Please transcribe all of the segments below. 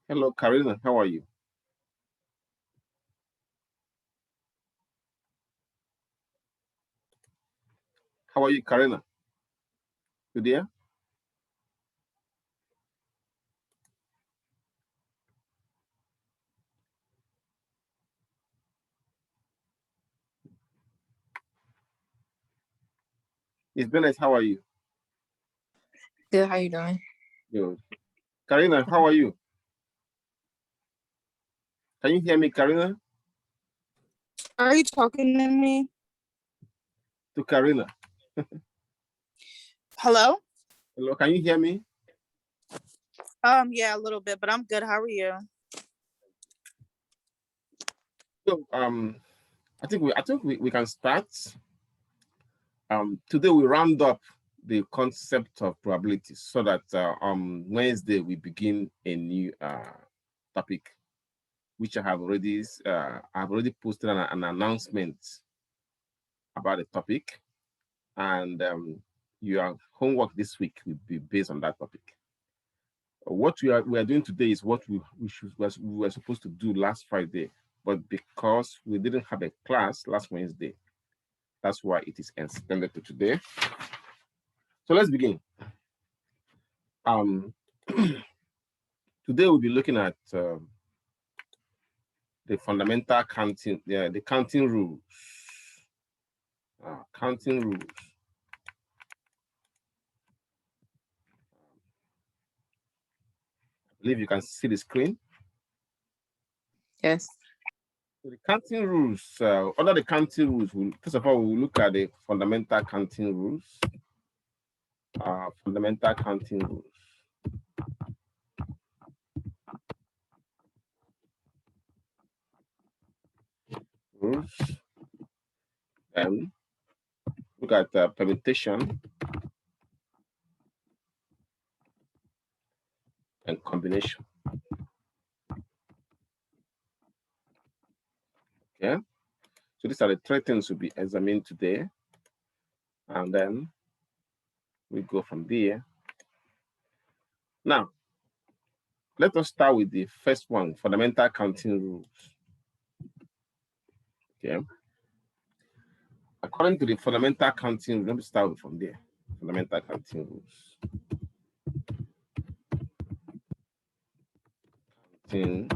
Hello, Karina. How are you? How are you, Karina? You there? It's Bennett. How are you? Good, how you doing? Good. Karina, how are you? Can you hear me, Karina? Are you talking to me? To Karina. Hello? Hello, can you hear me? Yeah, a little bit, but I'm good. How are you? So, I think we can start. Today we round up the concept of probabilities so that on Wednesday we begin a new topic, which I've already posted an announcement about the topic, and your homework this week will be based on that topic. What we are doing today is what we were supposed to do last Friday, but because we didn't have a class last Wednesday, that's why it is extended to today. So let's begin. Um, Today we'll be looking at the fundamental counting, the counting rules. Counting rules. I believe you can see the screen. Yes. So the counting rules, under the counting rules, first of all, we'll look at the fundamental counting rules. Fundamental counting rules. Then look at permutation and combination. Okay, so these are the three things to be examined today, and then we go from there. Now, let us start with the first one, fundamental counting rules. Okay, according to the fundamental counting, let me start from there. Fundamental counting rules. Counting.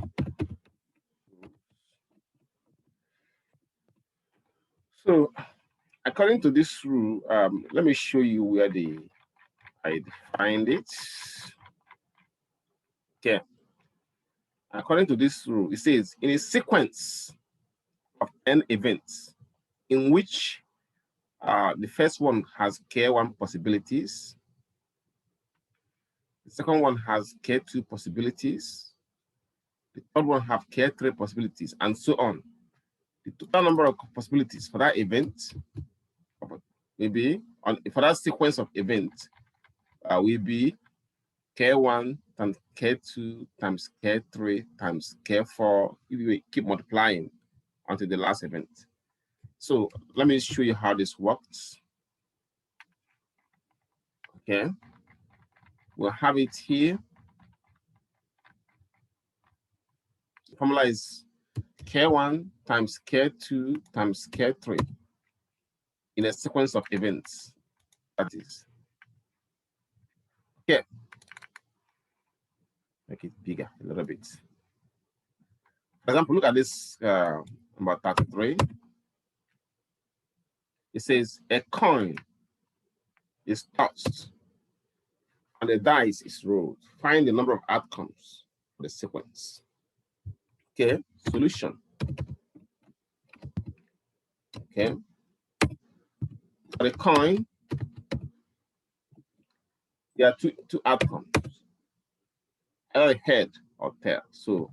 So, according to this rule, let me show you where I defined it. Okay. According to this rule, it says in a sequence of n events in which the first one has K1 possibilities, the second one has K2 possibilities, the third one have K3 possibilities, and so on. The total number of possibilities for that event will be, for that sequence of events, will be K1 times K2 times K3 times K4. You will keep multiplying until the last event. So let me show you how this works. Okay, we'll have it here. The formula is K1 times K2 times K3 in a sequence of events. That is. Okay. Make it bigger a little bit. For example, look at this number 33. It says a coin is tossed and the dice is rolled. Find the number of outcomes for the sequence. Okay, solution. Okay, for the coin, there are two outcomes, either head or tail. So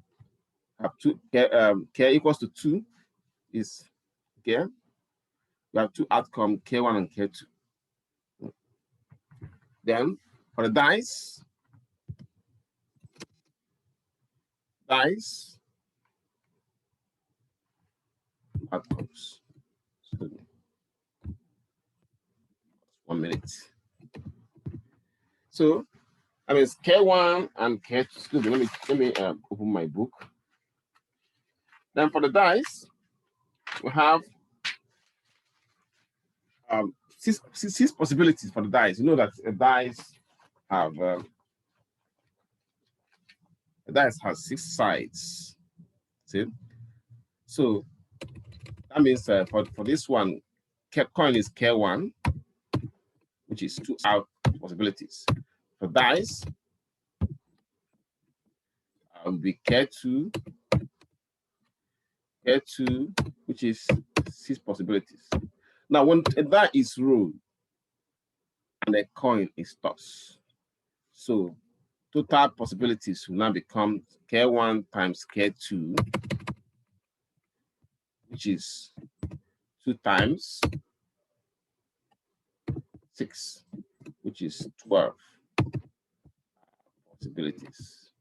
have two, K equals to 2 is, okay, we have two outcomes, K1 and K2. Then for the dice outcomes. 1 minute. So I mean, K1 and K2. Excuse me, let me open my book. Then for the dice, we have six possibilities for the dice. You know that a dice have a dice has 6 sides. See, so that means for this one, coin is K1, which is 2 out possibilities. For dice, will be K2, which is 6 possibilities. Now, when a die is rolled and a coin is tossed, so total possibilities will now become K1 times K2, which is 2 times 6, which is 12 possibilities.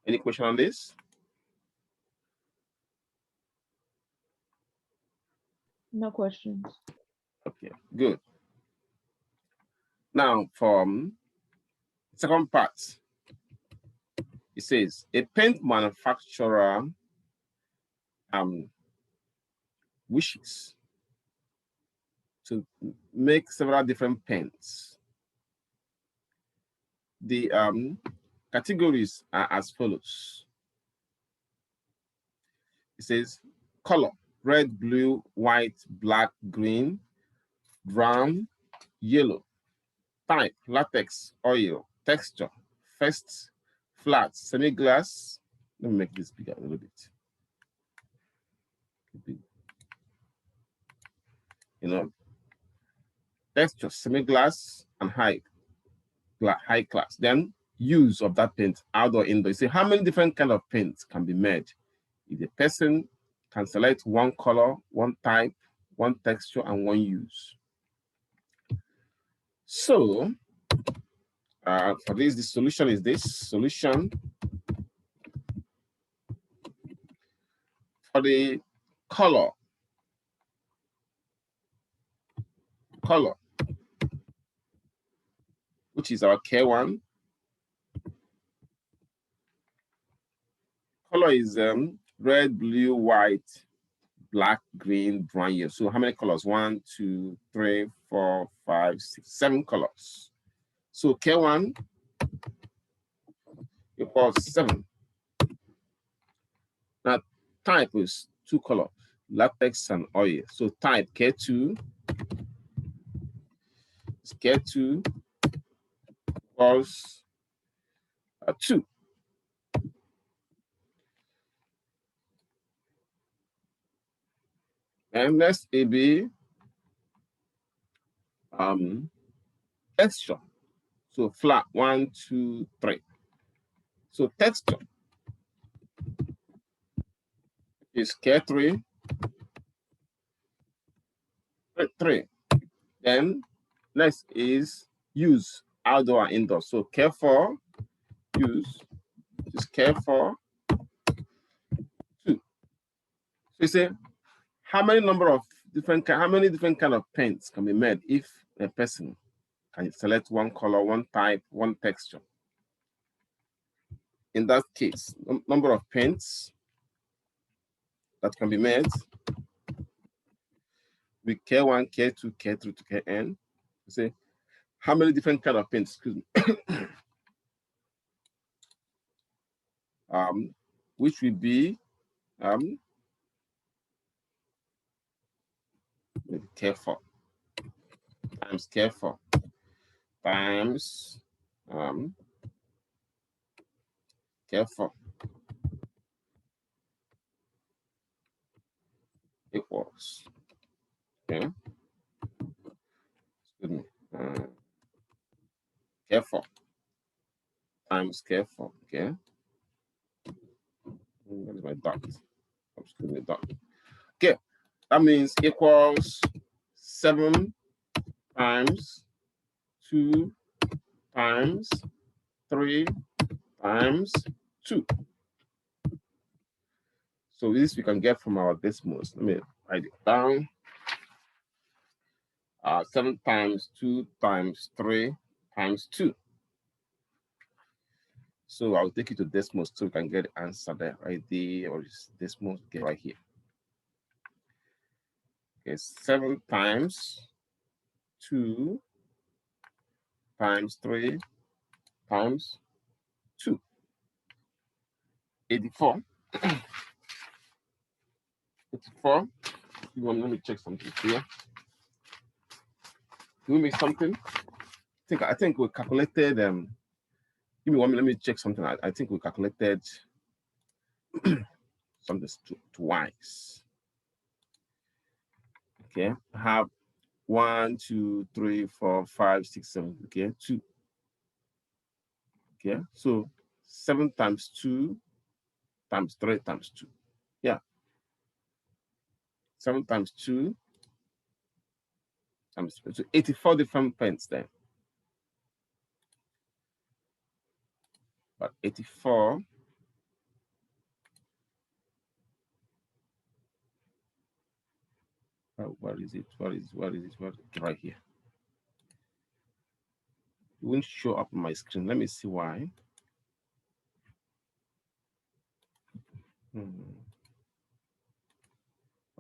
Any question on this? No questions. Okay, good. Now, from the second part, it says a paint manufacturer wishes to make several different paints. The categories are as follows. It says color: red, blue, white, black, green, brown, yellow. Type: latex, oil. Texture: first, flat, semi-gloss. Let me make this bigger a little bit. You know, texture, semi-gloss, and high class. Then use of that paint, outdoor, indoor. You see how many different kind of paints can be made. If the person can select one color, one type, one texture, and one use. So for this, the solution is this. Solution for the color, which is our K1. Color is red, blue, white, black, green, brown, yellow. So how many colors? 1, 2, 3, 4, 5, 6, 7 colors. So K1 equals 7. Now type is 2 colors, latex and oil. So type K2 is K2 equals 2. And next it be texture. So flat 1, 2, 3. So texture is K3 3. Then next is use, outdoor and indoor. So K4 use is K4 2. So you say how many different kind of paints can be made if a person can select one color, one type, one texture. In that case, number of paints that can be made with K1, K2, K3 to Kn. You say how many different kind of paints, excuse me, which will be K4 times K4 times K4 equals, okay, excuse me, K4 times K4, okay. What is my dot? Excuse me, dot. Okay, that means equals 7 times 2 times 3 times 2. So this we can get from our decimals. Let me write it down. 7 times 2 times 3 times 2. So I'll take you to decimal so we can get the answer there right there, or is decimal right here. Okay, 7 times 2 times 3 times 2. 84. 84. Let me check something here. Do we miss something? I think we calculated give me 1 minute, let me check something. I think we calculated something twice. Okay, I have 1, 2, 3, 4, 5, 6, 7. Okay, 2. Okay, so 7 times 2 times 3 times 2. Yeah. 7 times 2 times 3. So 84 different pence then. But 84 where is it? What is it? Right here. It won't show up on my screen. Let me see why.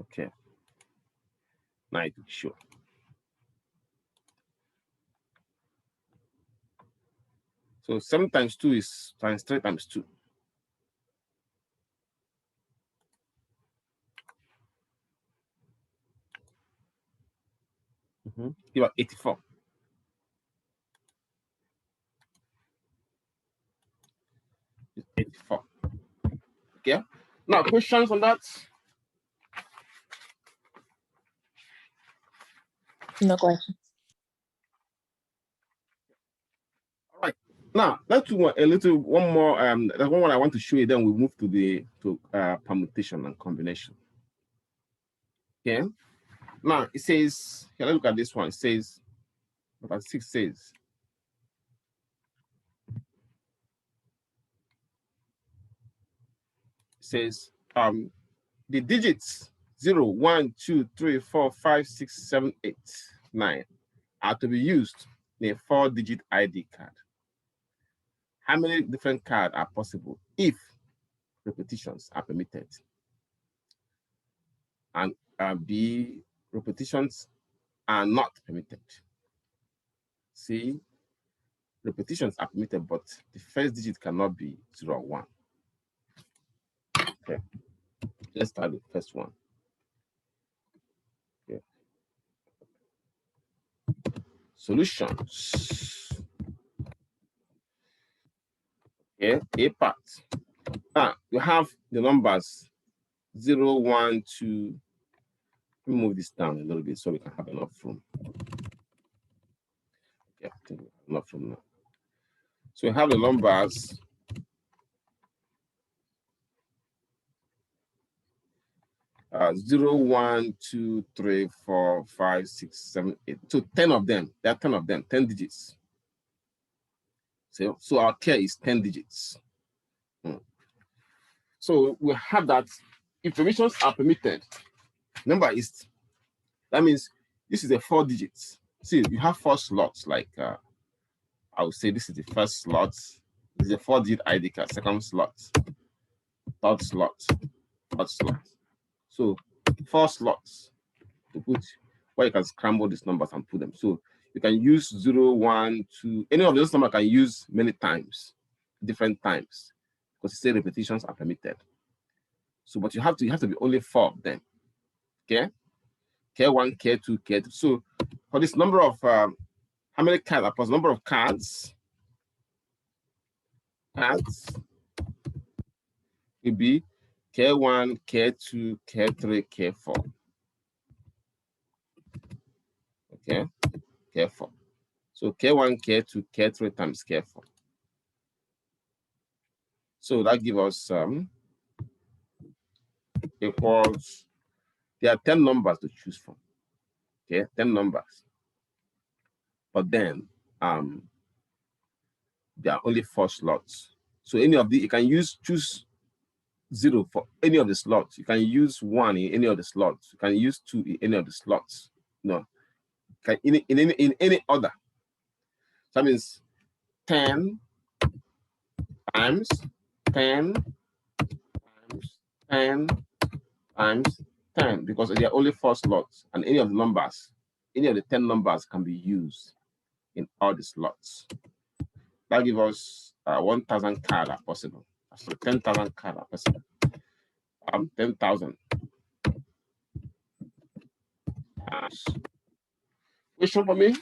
Okay. Now it will show. So 7 times 2 is times 3 times 2. Give us 84. It's 84. Okay. Now questions on that? No question. All right. Now let's do one more. There's one I want to show you. Then we move to permutation and combination. Okay. Now it says. Here, let's look at this one. It says, number 6 says. It says the digits 0, 1, 2, 3, 4, 5, 6, 7, 8, 9 are to be used in a 4-digit ID card. How many different cards are possible if repetitions are permitted? And B, repetitions are not permitted. C, repetitions are permitted, but the first digit cannot be 0 or 1. Okay, let's start with the first one. Okay. Solutions. Okay, A part. Now we have the numbers 0, 1, 2. Let me move this down a little bit so we can have enough room. Okay, I think we have enough room now. So we have the numbers 0, 1, 2, 3, 4, 5, 6, 7, 8. So 10 of them. There are 10 of them, 10 digits. So our care is 10 digits. So we have that if permissions are permitted, number is, that means this is a 4 digits. See, you have 4 slots, like I would say this is the first slot. This is a 4-digit ID card, second slot, third slot, fourth slot. So 4 slots to put where you can scramble these numbers and put them. So you can use 0, 1, 2, any of those numbers can use many times, different times, because you say repetitions are permitted. So, but you have to be only 4 of them. Okay, K1, K2, K3. So for this number of how many cards are possible? Number of cards will be K1, K2, K3, K4. Okay, K4. So K1, K2, K3 times K4. So that gives us equals, there are 10 numbers to choose from. Okay, 10 numbers. But then there are only 4 slots. So any of the, you can choose 0 for any of the slots. You can use 1 in any of the slots. You can use 2 in any of the slots. No, in any order. So that means 10 times 10 times 10 times 10, because they are only 4 slots, and any of the numbers, any of the 10 numbers can be used in all the slots. That gives us 1,000 cards are possible. So 10,000 cards are possible. 10,000. Question for me?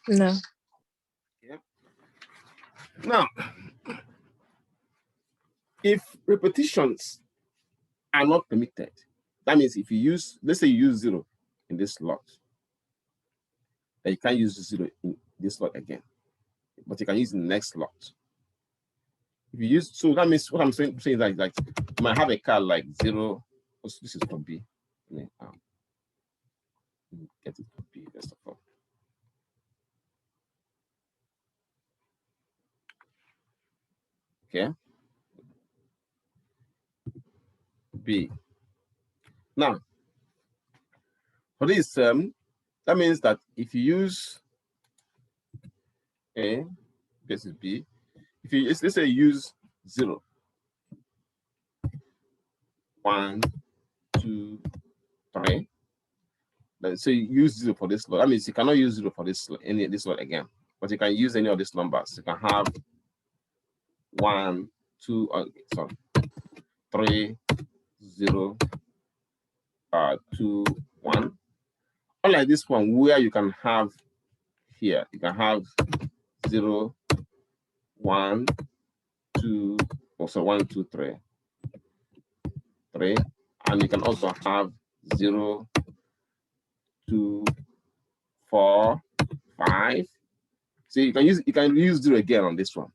No. Yeah. Now, if repetitions are not permitted, that means if you use, let's say you use 0 in this slot, then you can't use 0 in this slot again, but you can use in the next slot. If you use, so that means what I'm saying is that like you might have a card like 0. This is for B. Get it for B first of all. Okay. B. Now, for this that means that if you use A, this is B. If you let's say use 0, 1, 2, 3. Then so you use 0 for this slot. That means you cannot use 0 for this any this slot again, but you can use any of these numbers. You can have 1, 2, sorry, 3, 0, 2, 1. Unlike this one, where you can have here, you can have 0, 1, 2, also 1, 2, 3, 3, and you can also have 0, 2, 4, 5. See, you can use 0 again on this one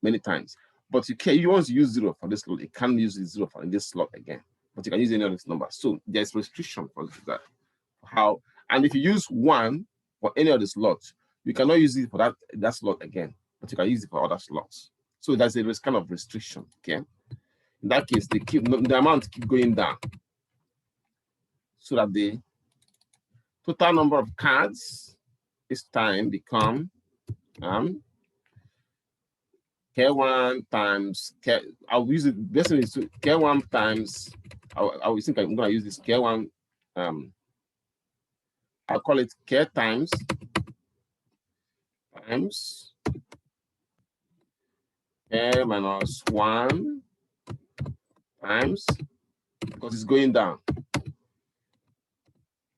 many times, but you want to use 0 for this slot, you can't use 0 for this slot again, but you can use any of these numbers. So there's restriction for that. How, and if you use 1 for any of the slots, you cannot use it for that slot again, but you can use it for other slots. So there's a kind of restriction. Okay, in that case, the amount keep going down, so that the total number of cards this time become K1 times K. I'll use it. Basically, is K1 times. I will think I'm going to use this K1. I'll call it K times K minus 1 times, because it's going down,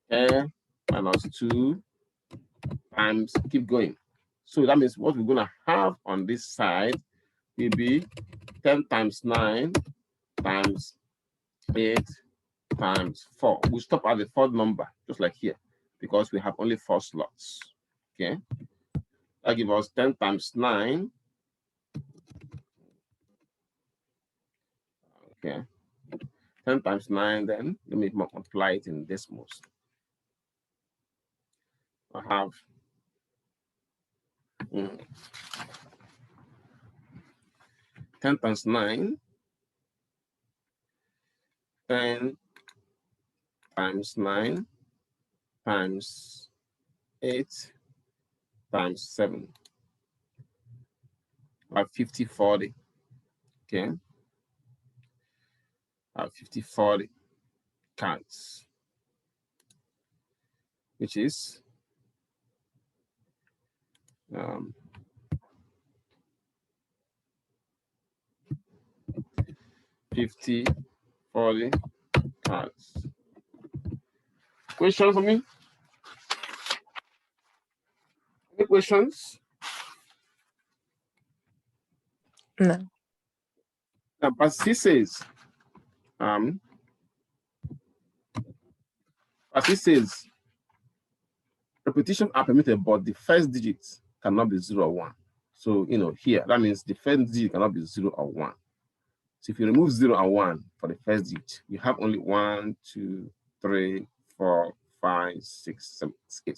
K minus 2 times, keep going. So that means what we're going to have on this side will be 10 times 9 times 8 times 4. We'll stop at the 4th number, just like here, because we have only 4 slots. Okay, that gives us 10 times 9. Okay, 10 times 9, then let me multiply it in decimals. I have 10 times 9, 10 times 9 times 8 times 7, about 50, 40. Okay, 50, 40 cards, which is 50, 40 cards. Question for me? Any questions? No. Now, but he says, repetitions are permitted, but the first digit cannot be 0 or 1. So, here, that means the first digit cannot be 0 or 1. So if you remove 0 and 1 for the first digit, you have only 1, 2, 3, 4, 5, 6, 7, 8.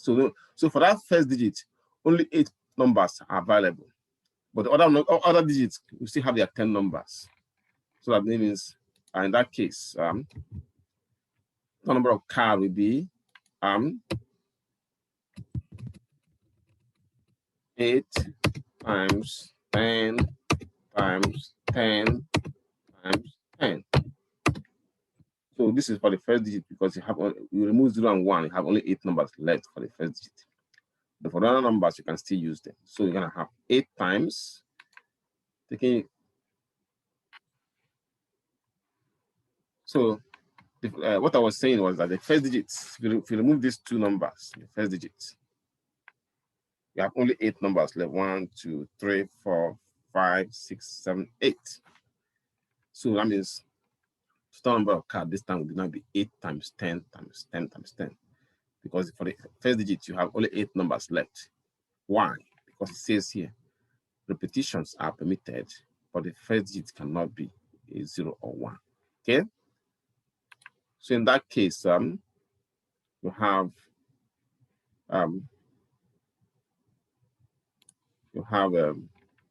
So for that first digit, only 8 numbers are available. But the other digits, you still have their 10 numbers. So that means, in that case, The number of cards will be 8 times 10 times 10 times 10. So this is for the first digit because you remove 0 and 1, you have only 8 numbers left for the first digit. But for the other numbers, you can still use them. So you're gonna have 8 times taking. So what I was saying was that the first digits, if you remove these 2 numbers, the first digits, you have only 8 numbers left. 1, 2, 3, 4, 5, 6, 7, 8. So that means total number of cards this time will now be 8 times 10 times 10 times 10. Because for the first digit, you have only 8 numbers left. Why? Because it says here, repetitions are permitted, but the first digit cannot be a 0 or 1. Okay? So in that case, you have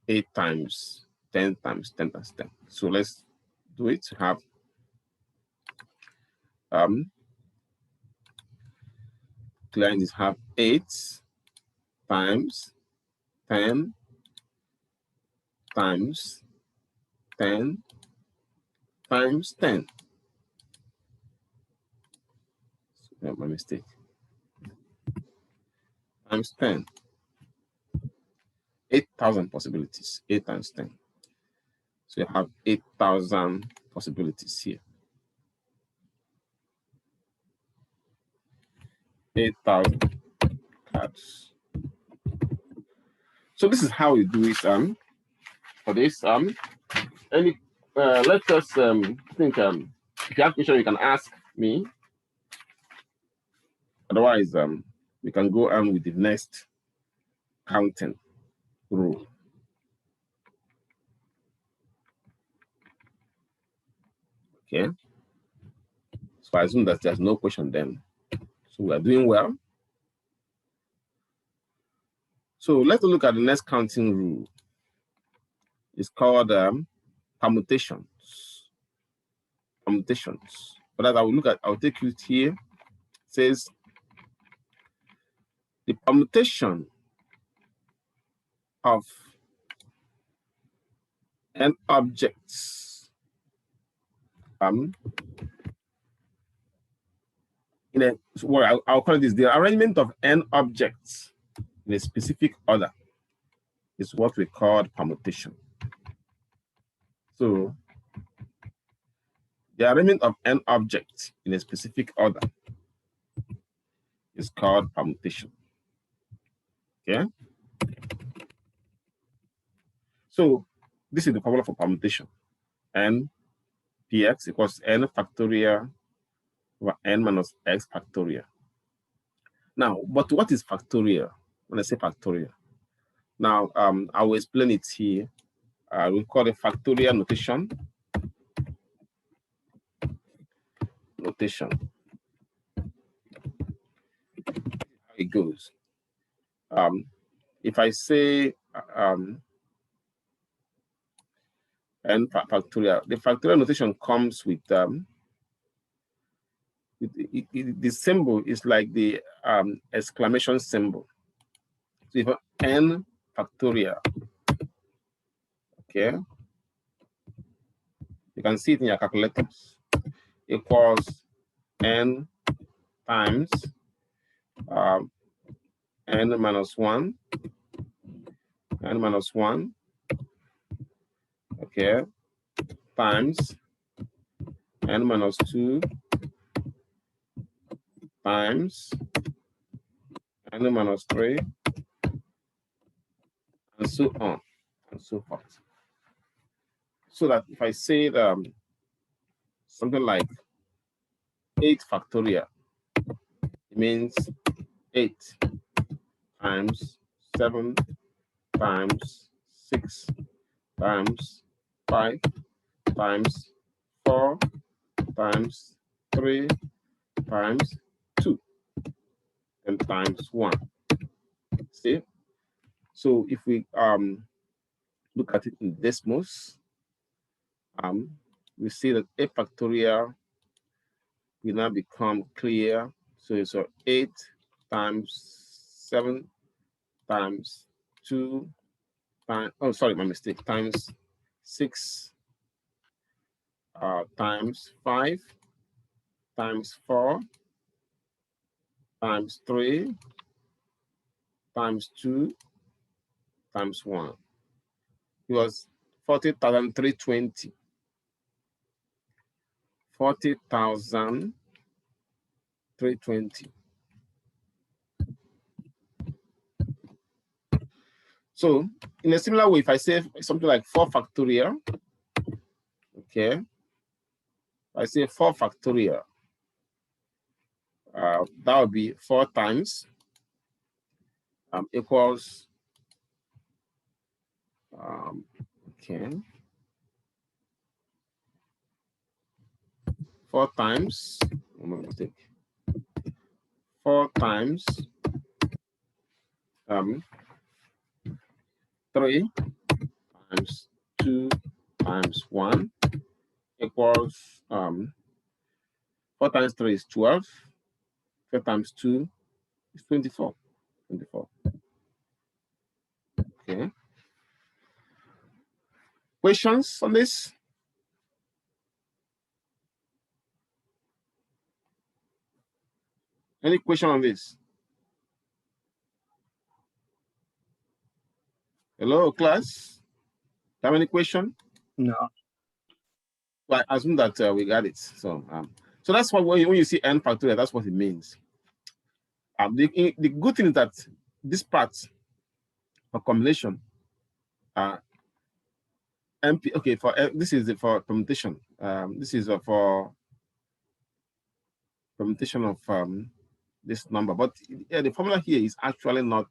8 times 10 times 10 times 10. So let's do it. You have clients have 8 times 10 times 10 times 10. So, my mistake. Times 10. 8,000 possibilities. 8 times 10. So you have 8,000 possibilities here. 8,000 cards. So this is how we do it. For this, let us think. If you have question, you can ask me. Otherwise, we can go on with the next counting rule. Okay. So I assume that there's no question then. So we are doing well. So let's look at the next counting rule. It's called permutations. Permutations. But that I'll take you here. It says the permutation of an object. I'll call this the arrangement of n objects in a specific order is what we call permutation. So the arrangement of n objects in a specific order is called permutation. Okay. So this is the formula for permutation. N px equals n factorial over n minus x factorial. Now, but what is factorial? When I say factorial, now I will explain it here. We call it factorial notation. Notation. How it goes. If I say n factorial, the factorial notation comes with the symbol is like the exclamation symbol. So if n factorial, okay, you can see it in your calculators, equals n times n minus 1, n minus 1, okay, times n minus 2 times n minus 3, and so on and so forth. So that if I say something like 8 factorial, it means 8 times 7 times 6 times 5 times 4 times 3 times 2 and times 1. See? So if we look at it in decimals, we see that a factorial will now become clear. So it's 8 times 7 times 2 times, oh, sorry, my mistake, times 6 times 5 times 4 times 3 times 2 times 1. It was 40,320. 40,320. So in a similar way, if I say something like 4 factorial, okay, I say 4 factorial, that would be 4 times equals, okay, 4 times, 4 times 3 times 2 times 1 equals 4 times 3 is 12. 4 times 2 is 24. 24. Okay. Questions on this? Any question on this? Hello, class? Have any question? No. Well, I assume that we got it. So that's why when you see n factorial, that's what it means. The good thing is that this part of combination, MP. Okay, for this is for permutation. This is for permutation of this number, but the formula here is actually not.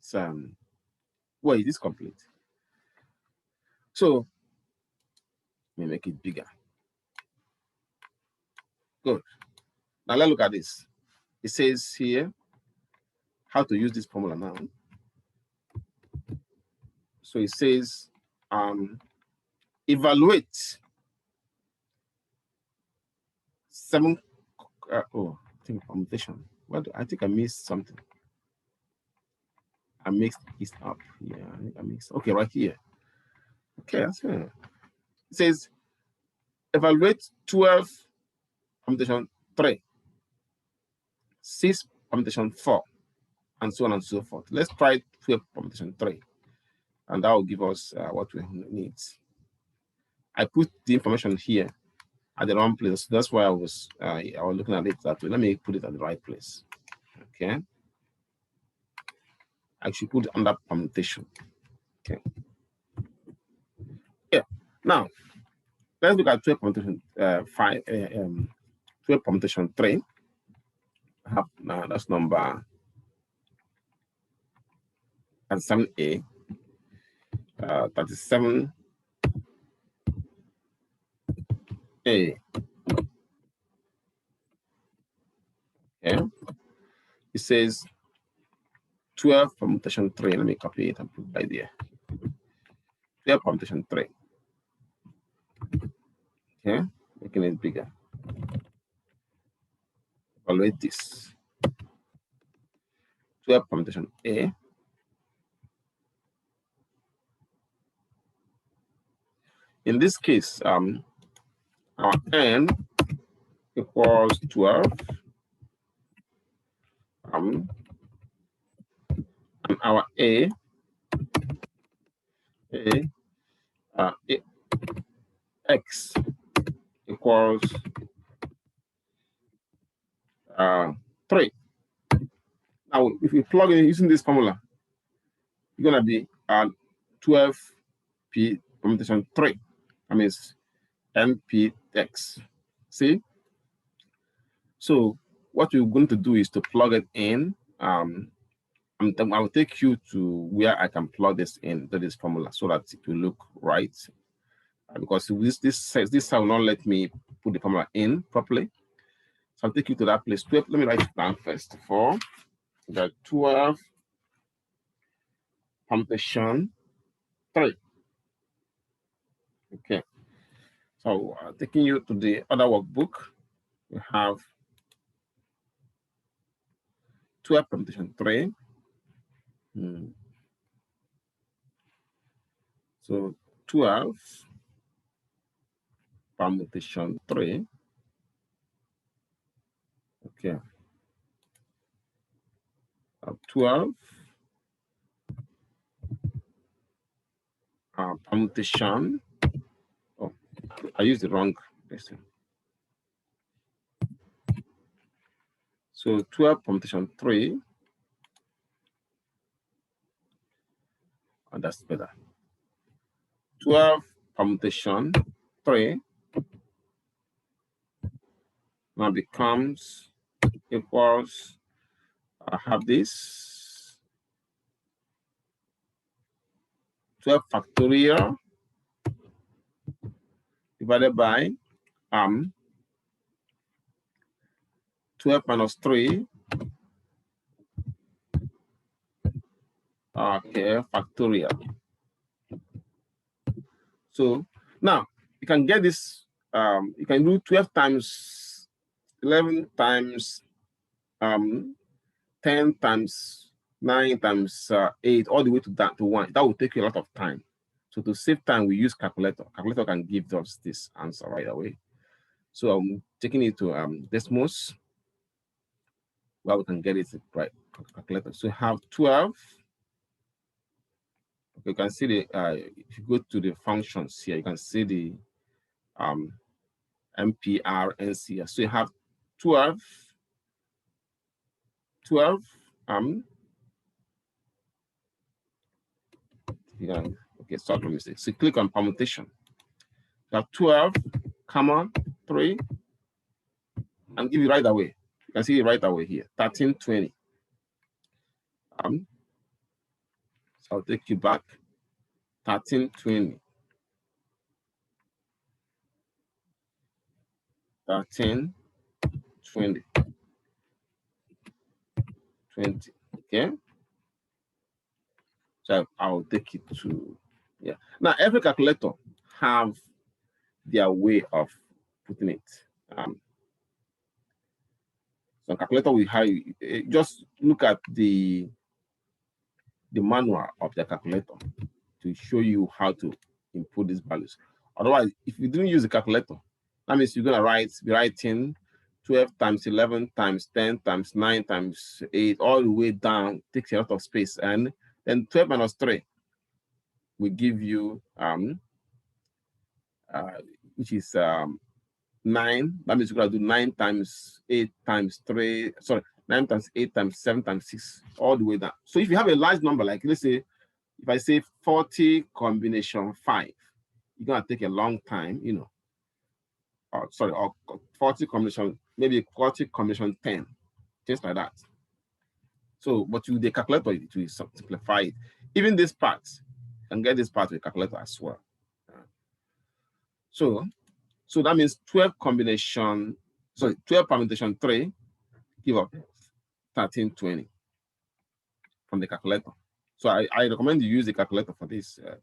Well, it is complete. So let me make it bigger. Good. Now let's look at this. It says here how to use this formula now. So it says evaluate 7. I think permutation. What? I think I missed something. I mixed this up. Yeah, I think I mixed. Okay, right here. Okay, that's it. It says evaluate 12 permutation 3, 6 permutation 4, and so on and so forth. Let's try 12 permutation 3, and that will give us what we need. I put the information here at the wrong place. That's why I was looking at it that way. Let me put it at the right place. Okay. I should put it under permutation. Okay. Yeah. Now let's look at 12 permutation 12 permutation 3. Now that's number 7A. 37A. Okay. It says 12 permutation 3. Let me copy it and put it right there. 12 permutation 3. Okay, making it bigger. Evaluate this. 12 permutation A. In this case, our n equals 12. And our x equals 3. Now, if we plug in using this formula, it's gonna be 12p permutation 3. That means npx. See? So what we're going to do is to plug it in. I will take you to where I can plug this into this formula so that it will look right. Because this will not let me put the formula in properly. So I'll take you to that place. 12. Let me write it down first. 4. The 12 permutation 3. Okay. So taking you to the other workbook, we have 12 permutation 3. So 12 permutation 3. Okay. 12 permutation. Oh, I used the wrong person. So 12 permutation 3. Oh, that's better. 12 permutation 3 now becomes equals, I have this 12 factorial divided by 12 minus 3. Okay, factorial. So now you can get this, you can do 12 times 11 times 10 times 9 times 8, all the way to that to 1. That will take you a lot of time. So to save time, we use calculator. Calculator can give us this answer right away. So I'm taking it to decimals, where we can get it right. Calculator. So have 12. Okay, you can see the if you go to the functions here, you can see the MPR, NCR. So you have 12, okay, sorry, let me see. So click on permutation. You have 12, comma, 3, and give it right away. You can see it right away here, 1320. So I'll take you back, 1320. 1320. 20. Okay. So I'll take it to, yeah. Now every calculator have their way of putting it. So calculator will have, just look at the manual of the calculator to show you how to input these values. Otherwise, if you didn't use the calculator, that means you're gonna be writing 12 times 11 times 10 times 9 times 8 all the way down, takes a lot of space, and then 12 minus 3 will give you which is 9. That means you're gonna do 9 times 8 times 3, sorry, 9 times 8 times 7 times 6, all the way down. So if you have a large number, like let's say, if I say 40 combination 5, you're gonna take a long time, you know. Or 40 combination, maybe 40 combination 10, just like that. So, but with the calculator, it will simplify it. Even this part, you can get this part with a calculator as well. So that means 12 combination, 12 permutation 3, give up 1320 from the calculator. So I recommend you use the calculator for this. It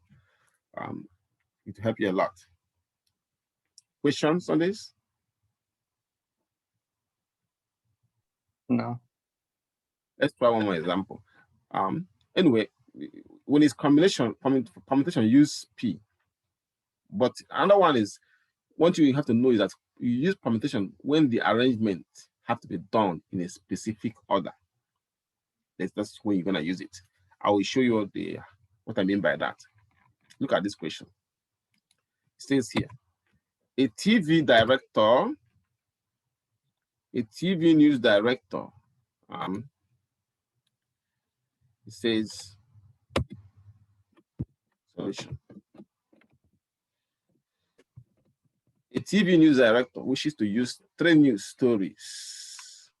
will help you a lot. Questions on this? No. Let's try one more example. Anyway, when it's combination, permutation, use P. But another one is, one thing you have to know is that you use permutation when the arrangement have to be done in a specific order. That's when you're gonna use it. I will show you what I mean by that. Look at this question. It says here, a TV news director, it says, solution. A TV news director wishes to use 3 news stories.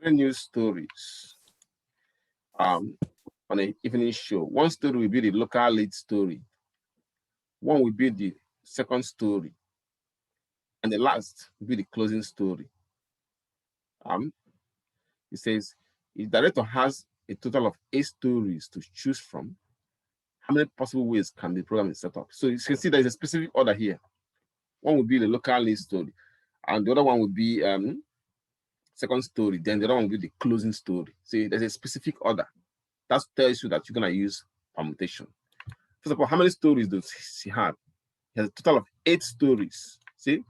3 news stories on an evening show. One story will be the local lead story. One will be the second story. And the last will be the closing story. It says, if the director has a total of 8 stories to choose from, how many possible ways can the program be set up? So you can see there's a specific order here. One would be the local lead story, and the other one would be second story, then the other one will be the closing story. See, there's a specific order. That tells you that you're going to use permutation. First of all, how many stories does he have? He has a total of 8 stories. See,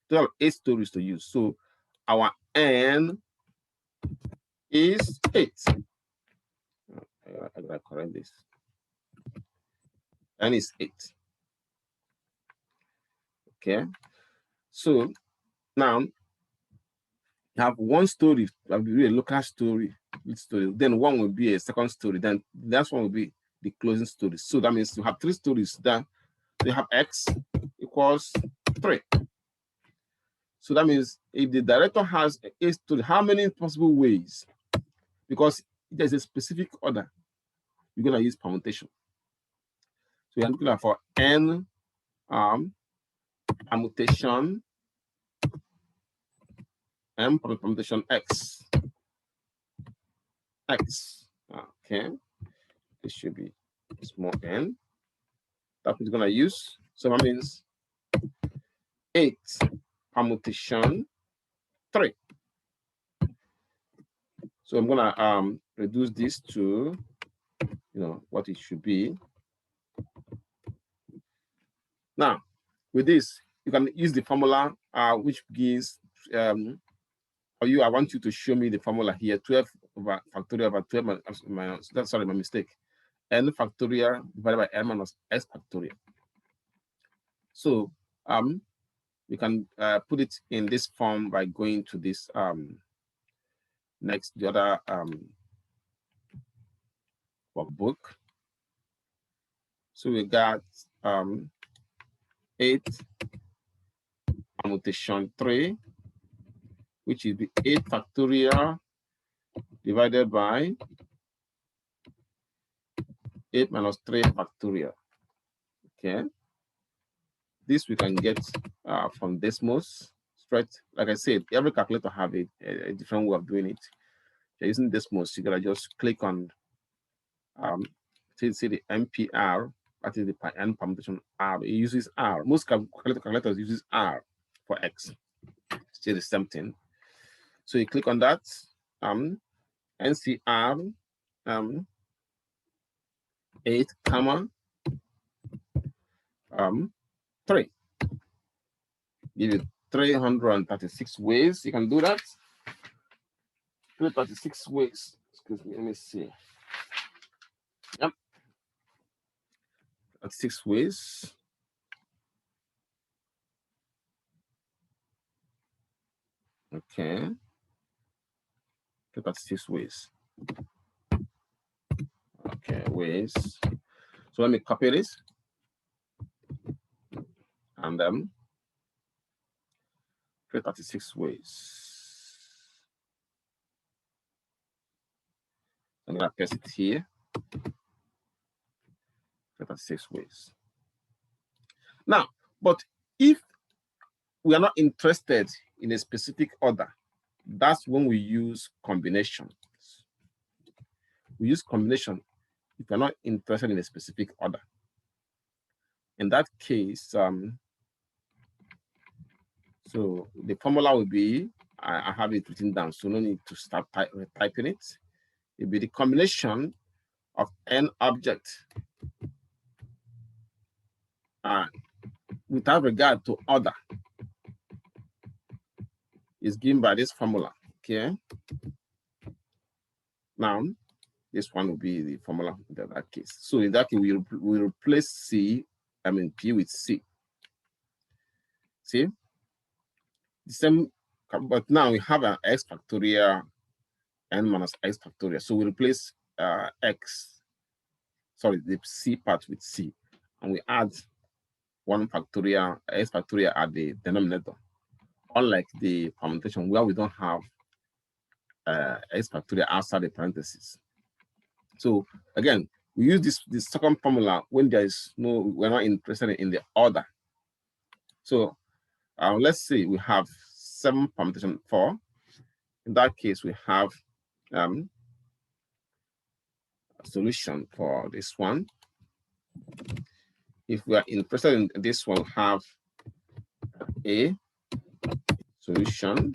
total of 8 stories to use. So our n is 8. I gotta correct this. N is 8. Okay. So now you have one story that will be a local story, then one will be a second story, then the last one will be the closing story. So that means you have 3 stories. That you have x equals 3. So that means if the director has a story, how many possible ways? Because there's a specific order, you're gonna use permutation. So you're looking for n permutation m permutation x. Okay, this should be small n. That we're gonna use. So that means 8 permutation 3. So I'm gonna reduce this to what it should be. Now, with this, you can use the formula which gives for you. I want you to show me the formula here: 12 over factorial over 12 minus. That's sorry, my mistake. N factorial divided by n minus s factorial. So we can put it in this form by going to this the other workbook. So we got 8 permutation 3, which is the 8 factorial divided by 8 minus 3 factorial. Okay. This we can get from Desmos straight. Like I said, every calculator have a different way of doing it. If you're using Desmos, you gotta just click on see the MPR, that is the n permutation R. It uses R. Most calculators uses R for X. Still the same thing. So you click on that, NCR 8, 3. Give you 336 ways. You can do that. 336 ways. Excuse me, let me see. Yep. 36 ways. Okay. 36 ways. Okay, ways. So let me copy this. And 336 ways. I'm gonna paste it here. 336 ways. Now, but if we are not interested in a specific order, that's when we use combination. We use combination if we're not interested in a specific order. In that case, so the formula will be, I have it written down, so no need to start typing it. It will be the combination of n objects without regard to order is given by this formula. Okay. Now, this one will be the formula in that case. So in that case, we replace P with C. See? The same, but now we have an x factorial n minus x factorial. So we replace the C part with C, and we add 1 factorial, x factorial at the denominator. Unlike the permutation where we don't have x factorial outside the parentheses. So again, we use this second formula when we're not interested in the order. So let's say we have 7 permutation 4. In that case, we have a solution for this one. If we are interested in this one, we have a solution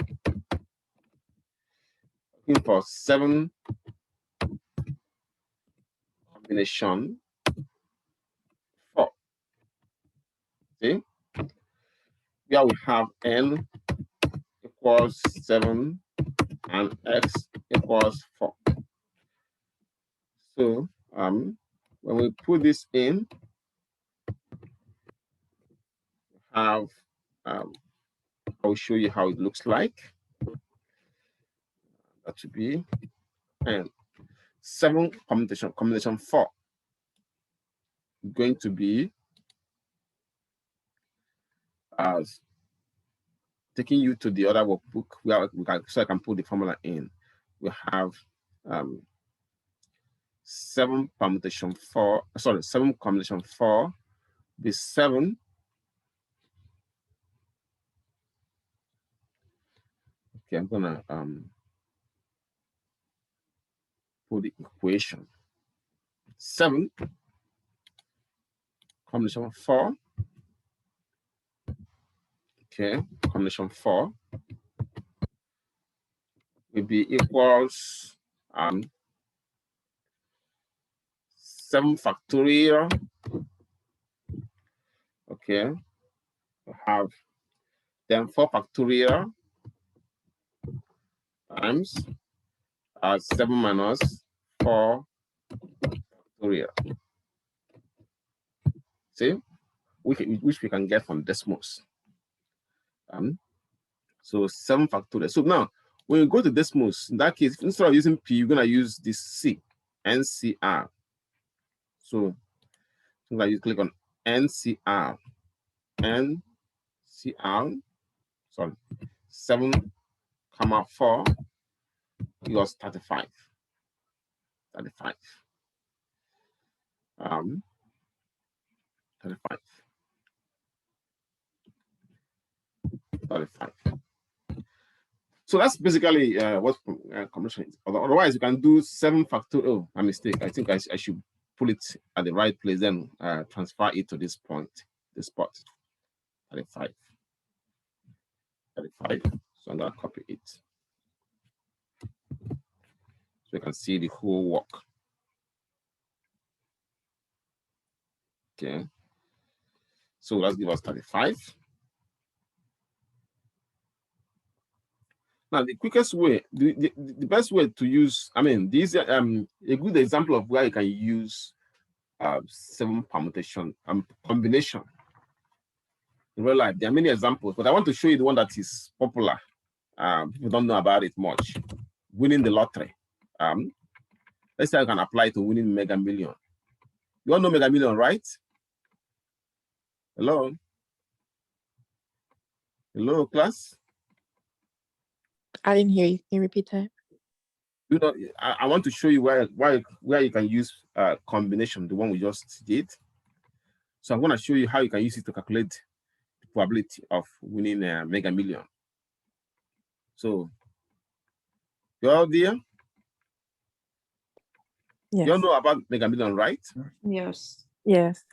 looking for 7 combination 4. See, here we have n equals 7 and x equals 4. So when we put this in, have I'll show you how it looks like. That should be and 7 combination 4 going to be as taking you to the other workbook where so I can put the formula in. We have 7 permutation 4, sorry, 7 combination 4 be 7. Okay, I'm gonna put the equation. 7 combination 4. Okay, combination 4 will be equals 7 factorial. Okay, we have then 4 factorial times 7 minus 4 factorial. See, which we can get from decimals. So 7 factorial. So now, when you go to decimals, in that case, instead of using P, you're going to use this C, NCR. So you click on NCR. NCR, sorry, 7, 4 equals 35. 35. 35. 35. So that's basically what combination is. Otherwise, you can do 7 factorial. Oh, my mistake. I think I should pull it at the right place, then transfer it to this point, this spot. 35. 35. So I'm going to copy it. So you can see the whole work. Okay. So let's give us 35. Now, the quickest way, the best way to use, I mean, this a good example of where you can use 7 permutation combination in real life. There are many examples, but I want to show you the one that is popular. People don't know about it much. Winning the lottery. Let's say I can apply to winning Mega Million. You all know Mega Million, right? Hello? Hello, class? I didn't hear you. Can you repeat that? You know, I want to show you where you can use combination, the one we just did. So I'm going to show you how you can use it to calculate the probability of winning a Mega Million. So, you all there? Yes. You all know about Mega Million, right? Yes. Yes.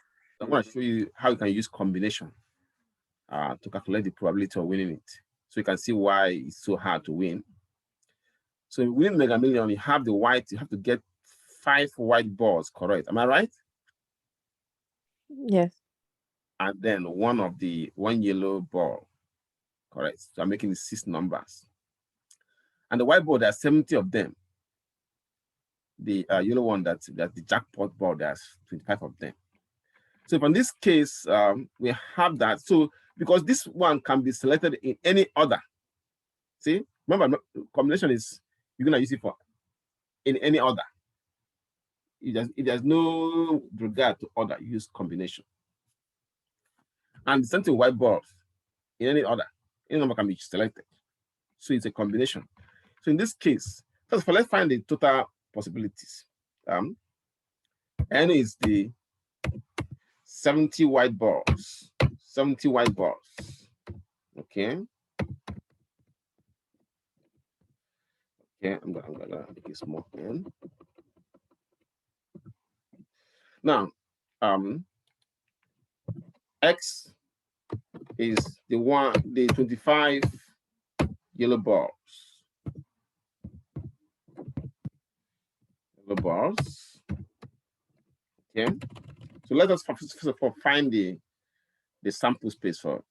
I'm going to show you how you can use combination to calculate the probability of winning it. So you can see why it's so hard to win. So winning Mega Million, you have to get 5 white balls, correct? Am I right? Yes. And then one yellow ball, correct? So I'm making 6 numbers. And the white ball, there are 70 of them. The yellow one, that's the jackpot ball, there's 25 of them. So in this case, we have that. So because this one can be selected in any order. See, remember, combination is you're gonna use it for in any order. If there's no regard to order, use combination. And the same thing white balls in any order, any number can be selected. So it's a combination. So in this case, first of all, let's find the total possibilities. N is the 70 white balls. 70 white balls. Okay. Okay, I'm gonna make it small N. Now, X is the 25 yellow balls. yellow bars. Okay. So let us first of all find the sample space for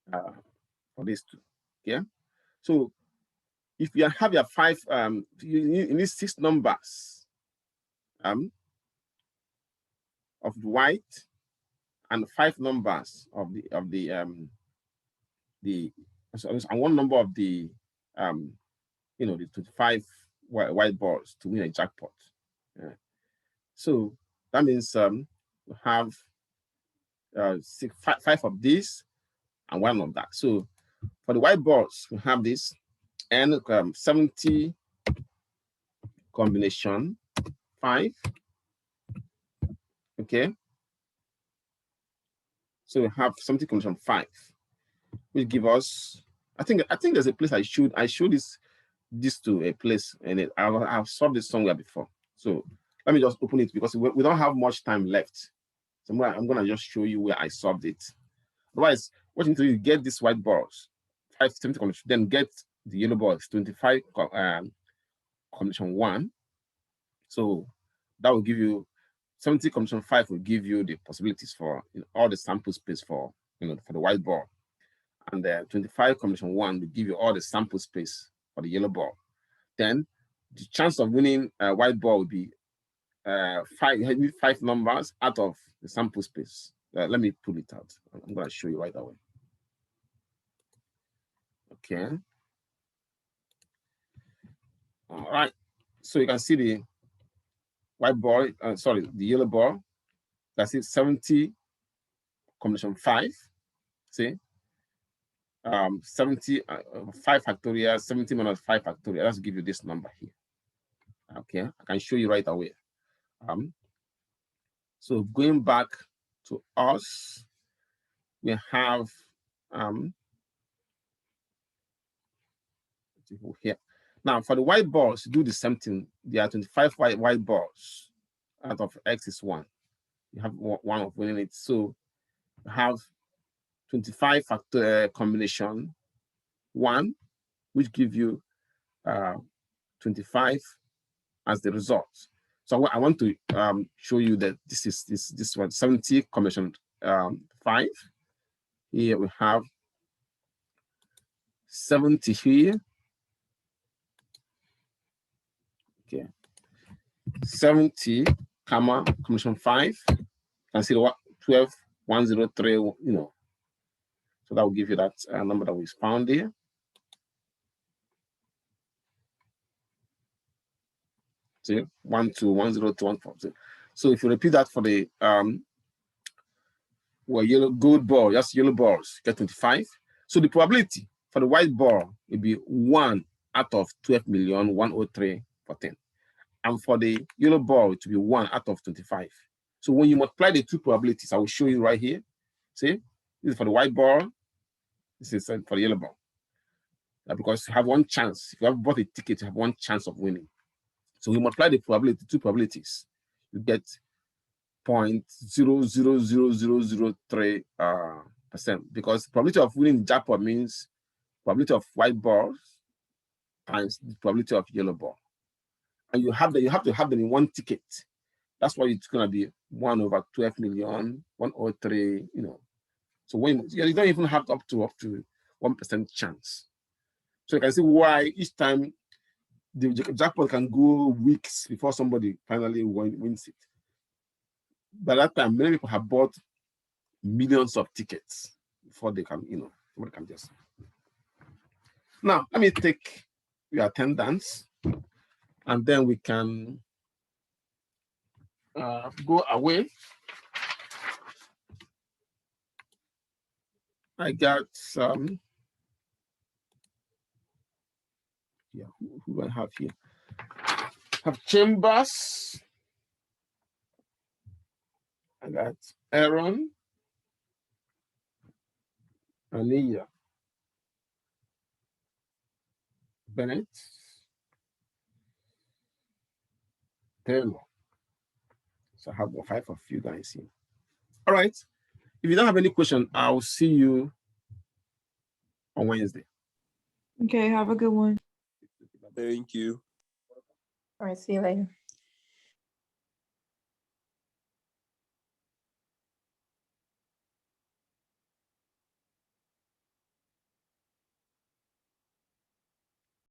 for these two. Yeah. So if you have your 5, you need 6 numbers of white and 5 numbers of the and 1 number of the the 25 white balls to win a jackpot. Yeah. So that means we have 5 of these and 1 of that. So for the white balls, we have this and 70 combination 5. Okay. So we have 70 combination 5, which give us. I think there's a place I showed this to a place, and I've solved this somewhere before. So let me just open it because we don't have much time left. So I'm gonna just show you where I solved it. Otherwise, what you need to do is get these white balls, 570 combination, then get the yellow balls, 25 combination 1. So that will give you 70 combination 5 will give you the possibilities for all the sample space for for the white ball, and the 25 combination 1 will give you all the sample space for the yellow ball. Then the chance of winning a white ball will be 5. You need 5 numbers out of the sample space. Let me pull it out. I'm going to show you right away. Okay. All right. So you can see the white ball. Sorry, the yellow ball. That's it. 70 combination 5. See. 70 5 factorial, 70 minus 5 factorial. Let's give you this number here. Okay, I can show you right away. So going back to us, we have here. Now for the white balls, do the same thing. There are 25 white balls. Out of X is 1. You have 1 of winning it. So you have 25 factor combination 1, which give you 25 as the result. So I want to show you that this is this one, 70 combination 5. Here we have 70 here. Okay. 70 comma combination 5. You can see the 12 103. So that will give you that number that we found here. See, 1 2 1 0 2 1 4. So if you repeat that for the yellow gold ball, just yellow balls, get 25. So the probability for the white ball will be 1 out of 12,103 for 10. And for the yellow ball, it will be 1 out of 25. So when you multiply the two probabilities, I will show you right here. See, this is for the white ball, this is for the yellow ball. Because you have 1 chance. If you have bought a ticket, you have 1 chance of winning. So we multiply the probability, two probabilities, you get 0.000003%, because probability of winning the jackpot means probability of white balls times the probability of yellow ball. And you have to have them in 1 ticket. That's why it's gonna be 1 over 12,103. So when you don't even have up to 1% chance. So you can see why each time the jackpot can go weeks before somebody finally wins it. By that time, many people have bought millions of tickets before they can, somebody can just. Now, let me take your attendance, and then we can go away. I got some. Yeah, who do I have here? I have Chambers. I got Aaron. Ania. Bennett. Taylor. So I have 5 of you guys here. All right. If you don't have any question, I'll see you on Wednesday. Okay, have a good one. Thank you. All right, see you later.